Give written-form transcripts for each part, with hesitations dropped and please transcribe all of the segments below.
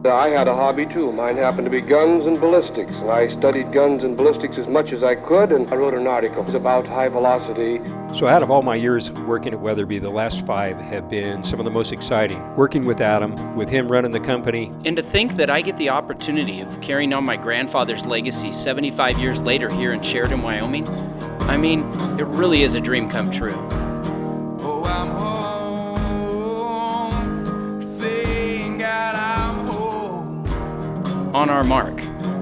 I had a hobby too. Mine happened to be guns and ballistics, and I studied guns and ballistics as much as I could, and I wrote an article about high velocity. So out of all my years working at Wetherby, the last 5 have been some of the most exciting. Working with Adam, with him running the company. And to think that I get the opportunity of carrying on my grandfather's legacy 75 years later here in Sheridan, Wyoming, I mean, it really is a dream come true. Oh, I'm home. Thank God I'm home. On our mark,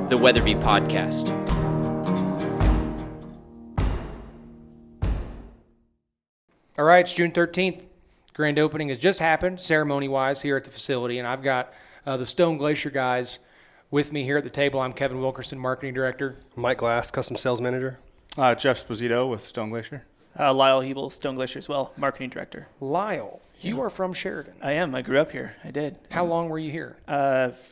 the Weatherby Podcast. All right, it's June 13th. Grand opening has just happened, ceremony-wise, here at the facility, and I've got the Stone Glacier guys with me here at the table. I'm Kevin Wilkerson, Marketing Director. Mike Glass, Custom Sales Manager. Jeff Sposito with Stone Glacier. Lyle Hebel, Stone Glacier as well, Marketing Director. Lyle, you are from Sheridan. I am. I grew up here. I did. How long were you here?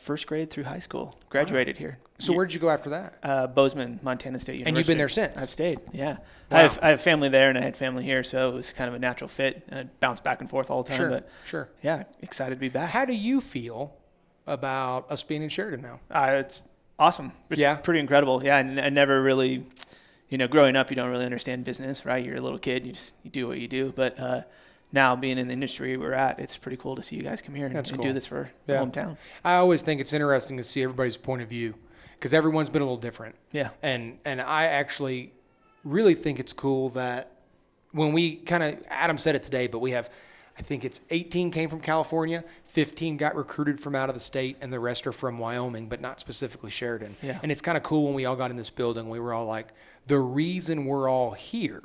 First grade through high school. Graduated here. So where did you go after that? Bozeman, Montana State University. And you've been there since? I've stayed, yeah. Wow. I have family there, and I had family here, so it was kind of a natural fit. And I bounced back and forth all the time. Sure, but sure. Yeah, excited to be back. How do you feel about us being in Sheridan now? It's awesome. It's pretty incredible. Yeah, and I never really, growing up, you don't really understand business, right? You're a little kid, you do what you do. But now being in the industry we're at, it's pretty cool to see you guys come here and do this for the hometown. I always think it's interesting to see everybody's point of view because everyone's been a little different. Yeah. And I actually really think it's cool that when we Adam said it today, but we have, I think it's 18 came from California, 15 got recruited from out of the state, and the rest are from Wyoming, but not specifically Sheridan. Yeah. And it's kind of cool when we all got in this building, we were all like, the reason we're all here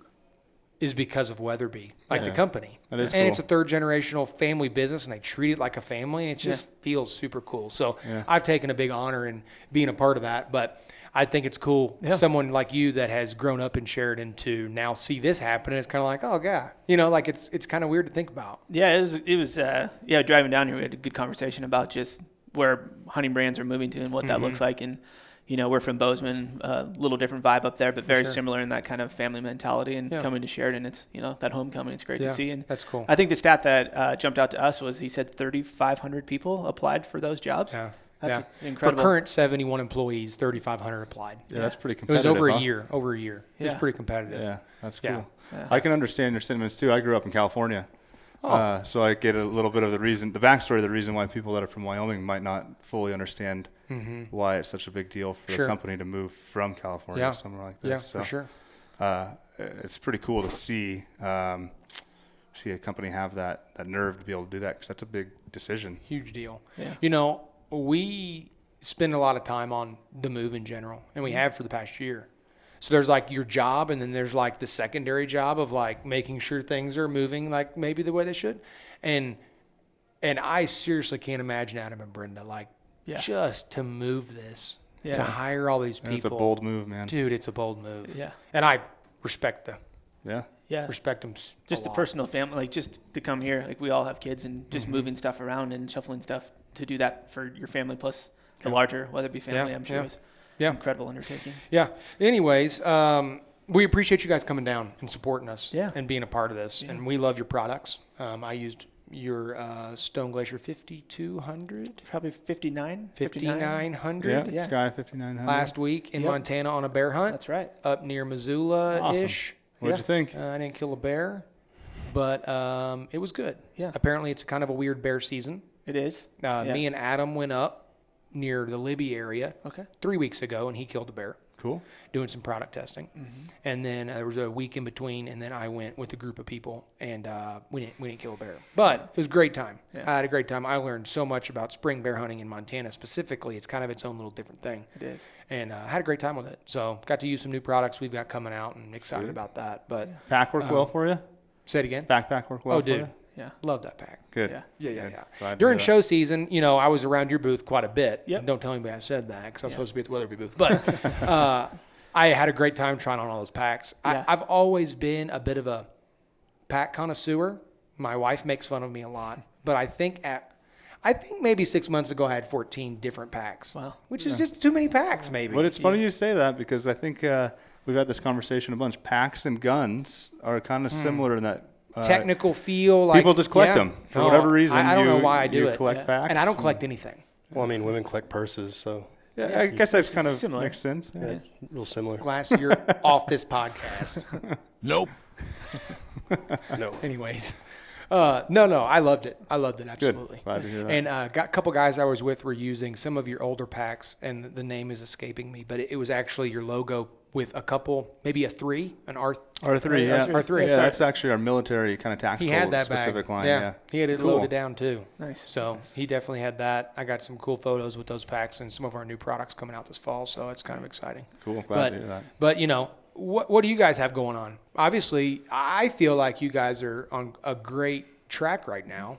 is because of Weatherby, the company. That is and cool. it's a third generational family business, and they treat it like a family, and it just feels super cool. So I've taken a big honor in being a part of that, but I think it's cool, someone like you that has grown up in Sheridan to now see this happen, and it's kind of like, oh, God. It's kind of weird to think about. Yeah, it was driving down here, we had a good conversation about just where hunting brands are moving to and what that looks like. And, we're from Bozeman, a little different vibe up there, but very similar in that kind of family mentality. And coming to Sheridan, it's, that homecoming, it's great to see. And that's cool. I think the stat that jumped out to us was he said 3,500 people applied for those jobs. Yeah. That's incredible. For current 71 employees, 3,500 applied. Yeah, that's pretty competitive. It was over a year. It was pretty competitive. Yeah, that's cool. Yeah. I can understand your sentiments too. I grew up in California. So I get a little bit of the backstory, the reason why people that are from Wyoming might not fully understand why it's such a big deal for the company to move from California to somewhere like this. Yeah, so, for sure. It's pretty cool to see a company have that nerve to be able to do that, because that's a big decision. Huge deal. Yeah. We spend a lot of time on the move in general, and we have for the past year. So there's like your job, and then there's like the secondary job of like making sure things are moving like maybe the way they should. And I seriously can't imagine Adam and Brenda just to move this, to hire all these people. It's a bold move, man. Dude, it's a bold move. Yeah. And I respect them. Yeah. Respect them. Just the personal family, just to come here, we all have kids, and just moving stuff around and shuffling stuff to do that for your family plus the larger Weatherby family, I'm sure was incredible undertaking. Yeah. Anyways, we appreciate you guys coming down and supporting us and being a part of this. And we love your products. I used your Stone Glacier 5200. Probably 5900. 5900. Yeah, Sky 5900. Last week in Montana on a bear hunt. That's right. Up near Missoula-ish. Awesome. What'd you think? I didn't kill a bear, but it was good. Yeah. Apparently it's kind of a weird bear season. It is. Me and Adam went up near the Libby area 3 weeks ago, and he killed a bear. Cool. Doing some product testing. And then there was a week in between, and then I went with a group of people, and we didn't kill a bear. But it was a great time. Yeah. I had a great time. I learned so much about spring bear hunting in Montana specifically. It's kind of its own little different thing. It is. And I had a great time with it. So got to use some new products we've got coming out, and excited about that. But Pack work well for you? Say it again? Backpack work well for dude. you? Yeah. Love that pack. Good. Yeah. During show season, I was around your booth quite a bit. Yep. Don't tell anybody I said that, because I was supposed to be at the Weatherby booth. But I had a great time trying on all those packs. Yeah. I've always been a bit of a pack connoisseur. My wife makes fun of me a lot. But I think maybe 6 months ago I had 14 different packs. Wow. Which is just too many packs, maybe. But it's funny you say that, because I think we've had this conversation a bunch. Packs and guns are kind of similar in that technical feel. People just collect them for whatever reason. I don't know why I do you it. collect packs. And I don't collect anything. Well, I mean, women collect purses, so Yeah, I guess that's kind of similar. makes sense. yeah, real similar. Glass, you're off this podcast. Nope. No. Anyways, no, I loved it. Absolutely. Glad to hear that. And got a couple guys I was with were using some of your older packs, and the name is escaping me, but it was actually your logo with a couple, maybe a 3, an R3. R3, yeah. R3. Yeah, that's actually our military kind of tactical He had that specific bag. line. Yeah. He had it Cool. loaded down too. Nice. So he definitely had that. I got some cool photos with those packs and some of our new products coming out this fall. So it's kind of exciting. Cool. Glad to hear that. But you know, what do you guys have going on? Obviously, I feel like you guys are on a great track right now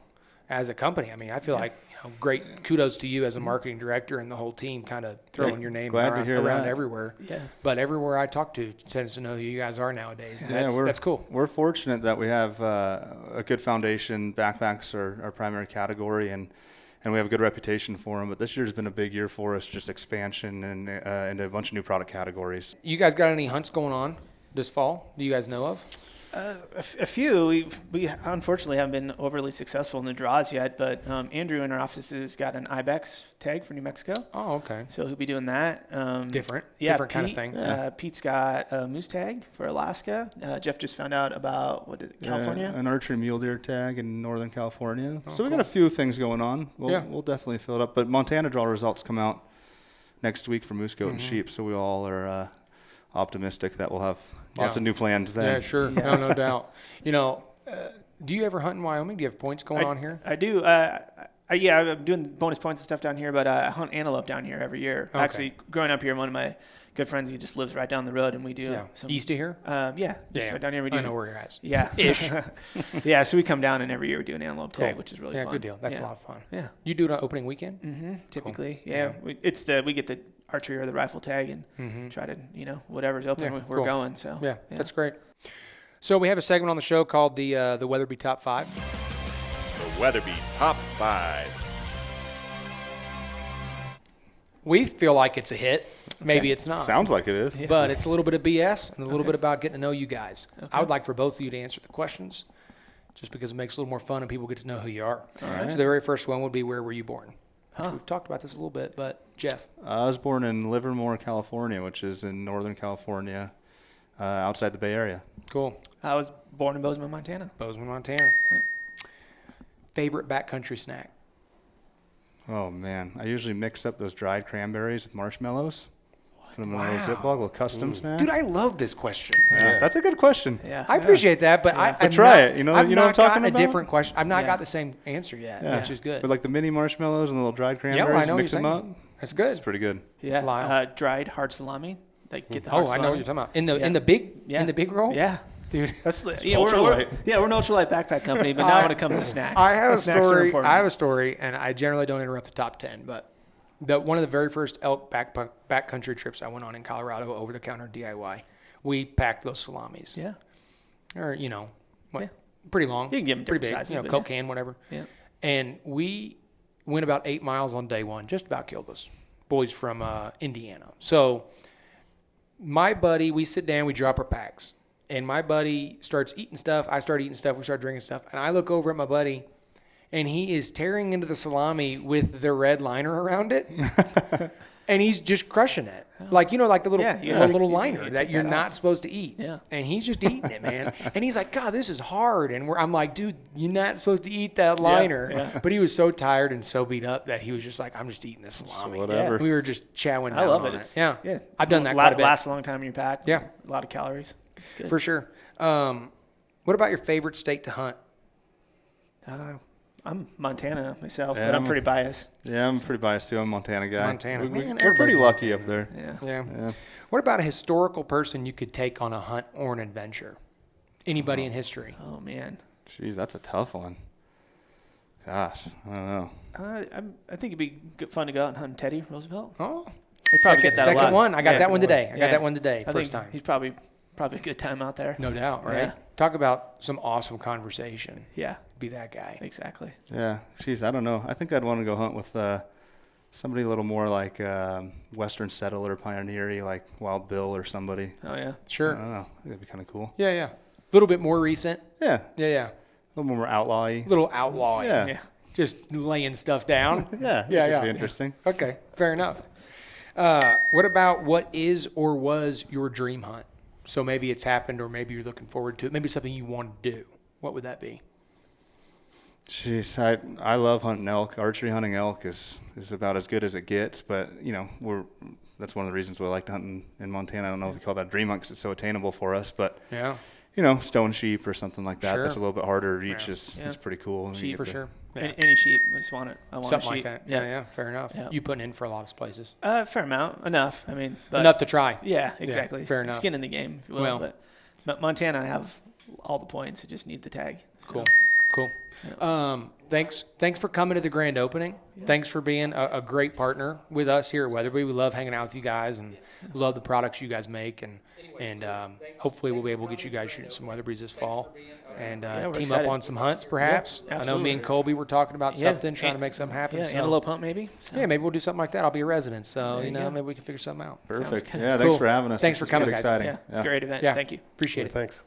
as a company. I mean, I feel like, you know, great kudos to you as a marketing director and the whole team kind of throwing your name Glad to around, hear that. everywhere. Yeah. But everywhere I talk to tends to know who you guys are nowadays. And Yeah, that's cool. We're fortunate that we have a good foundation. Backpacks are our primary category, and we have a good reputation for them. But this year's been a big year for us, just expansion and into a bunch of new product categories. You guys got any hunts going on this fall? Do you guys know of? A few. We unfortunately haven't been overly successful in the draws yet, but Andrew in our office has got an ibex tag for New Mexico. Oh, okay. So he'll be doing that. Different Pete, kind of thing. Pete's got a moose tag for Alaska. Jeff just found out about, California? An archery mule deer tag in Northern California. So we cool. got a few things going on. Yeah. We'll definitely fill it up. But Montana draw results come out next week for moose, goat, and sheep. So we all are optimistic that we'll have lots of new plans then. Yeah, sure. No doubt. You know, do you ever hunt in Wyoming? Do you have points going on here? I do. I'm doing bonus points and stuff down here, but I hunt antelope down here every year. Okay. Actually, growing up here, one of my good friends, he just lives right down the road, and we do some East of here? just right down here. We do. I know where you're at. Yeah. Ish. Yeah, so we come down, and every year we do an antelope tag, Cool. which is really Yeah, fun. good deal. That's yeah. a lot of fun. Yeah. You do it on opening weekend? Mm-hmm. Typically, Cool. yeah. We get the archery or the rifle tag and try to, whatever's open, Yeah, we're cool. going. So Yeah, that's great. So we have a segment on the show called the Weatherby Top 5. The Weatherby Top 5. We feel like it's a hit. Maybe it's not. Sounds like it is. But it's a little bit of BS and a little bit about getting to know you guys. I would like for both of you to answer the questions just because it makes it a little more fun and people get to know who you are. All right. So the very first one would be, where were you born? Which we've talked about this a little bit, but Jeff. I was born in Livermore, California, which is in Northern California, outside the Bay Area. Cool. I was born in Bozeman, Montana. Bozeman, Montana. Favorite backcountry snack? Oh, man. I usually mix up those dried cranberries with marshmallows. Put them in a little Ziploc, a little custom snack. Dude, I love this question. Yeah, that's a good question. Yeah. I appreciate that, but But try it. You know I've what I'm not talking gotten about? a different question. I've not got the same answer yet, Yeah. which is good. With like the mini marshmallows and the little dried Yeah, cranberries, well, I know what mix you're them saying. up. That's good. It's pretty good. Yeah. Lyle. Dried hard salami. Like get the hard Oh, I salami. know what you're talking about. In the big in the big roll? Yeah. Dude. That's the ultralight. we're an ultralight backpack company, but now when it comes to snacks, I have a snacks are story. important. I have a story, and I generally don't interrupt the top 10, but one of the very first elk backcountry trips I went on in Colorado, over the counter DIY, we packed those salamis. Yeah. Or pretty long. You can give them pretty different big, sizes, but Coke can, whatever. Yeah. And we went about 8 miles on day one. Just about killed us. Boys from Indiana. So my buddy, we sit down, we drop our packs. And my buddy starts eating stuff. I start eating stuff. We start drinking stuff. And I look over at my buddy, and he is tearing into the salami with the red liner around it. And he's just crushing it. Like the little liner that you're not supposed to eat. Yeah. And he's just eating it, man. And he's like, God, this is hard. And I'm like, dude, you're not supposed to eat that liner. Yeah. But he was so tired and so beat up that he was just like, I'm just eating this salami. whatever. We were just chowing down I love on it. Yeah. Yeah. I've done that quite a bit. Lasts a long time in your pack. Yeah. A lot of calories. Good. For sure. What about your favorite state to hunt? I'm Montana myself, Yeah, but I'm pretty biased. Yeah, I'm pretty biased too. I'm a Montana guy. Montana. Man, We're pretty lucky up there. Yeah. Yeah. What about a historical person you could take on a hunt or an adventure? Anybody in history? Oh man. Jeez, that's a tough one. Gosh, I don't know. I think it'd be fun to go out and hunt Teddy Roosevelt. Oh, He'd probably get that a second lot. one. I got Yeah. that one today. I got Yeah. that one today. I First think time. He's probably a good time out there. No doubt, right? Yeah. Talk about some awesome conversation. Yeah. Be that guy. Exactly. Yeah, jeez, I don't know. I think I'd want to go hunt with somebody a little more like Western settler, pioneer-y, like Wild Bill or somebody. Oh yeah. I Sure. don't know. I think that'd be kind of cool. Yeah. A little bit more recent. Yeah, Yeah. a little more outlaw-y. A little outlaw. Yeah. just laying stuff down. Yeah, Yeah, it'd yeah. be interesting. Okay, fair enough. What about what is or was your dream hunt? So maybe it's happened, or maybe you're looking forward to it. Maybe something you want to do. What would that be? Jeez, I love hunting elk. Archery hunting elk is about as good as it gets. But that's one of the reasons we like hunting in Montana. I don't know if you call that a dream hunt because it's so attainable for us. But Yeah, stone sheep or something like that. Sure. That's a little bit harder to reach. Yeah. Is pretty cool. And you Sheep get for the- sure. Yeah. Any sheep. I just want it. I want Something a like sheep. that. Yeah, fair enough. Yeah. You putting in for a lot of places. Fair amount. Enough. I mean, but Enough to try. Yeah, exactly. fair enough. Skin in the game, if you will. Well. But Montana, I have all the points. I just need the tag. So, Cool. Thanks for coming to the grand opening. Yeah. Thanks for being a great partner with us here at Weatherby. We love hanging out with you guys and we love the products you guys make, and hopefully we'll be able to get you guys shooting some Weatherbys this fall and we're team excited. up on some hunts perhaps. Yeah, I know me and absolutely. Colby were talking about Yeah, something, trying to make something happen. Yeah, so. antelope hunt maybe. So, Yeah, maybe we'll do something like that. I'll be a resident, so There you go. maybe we can figure something out. Perfect. good. Yeah, Cool. thanks for having us. Thanks This for is coming, good, guys. exciting. yeah, great event. Yeah. Thank you. Appreciate it. Thanks.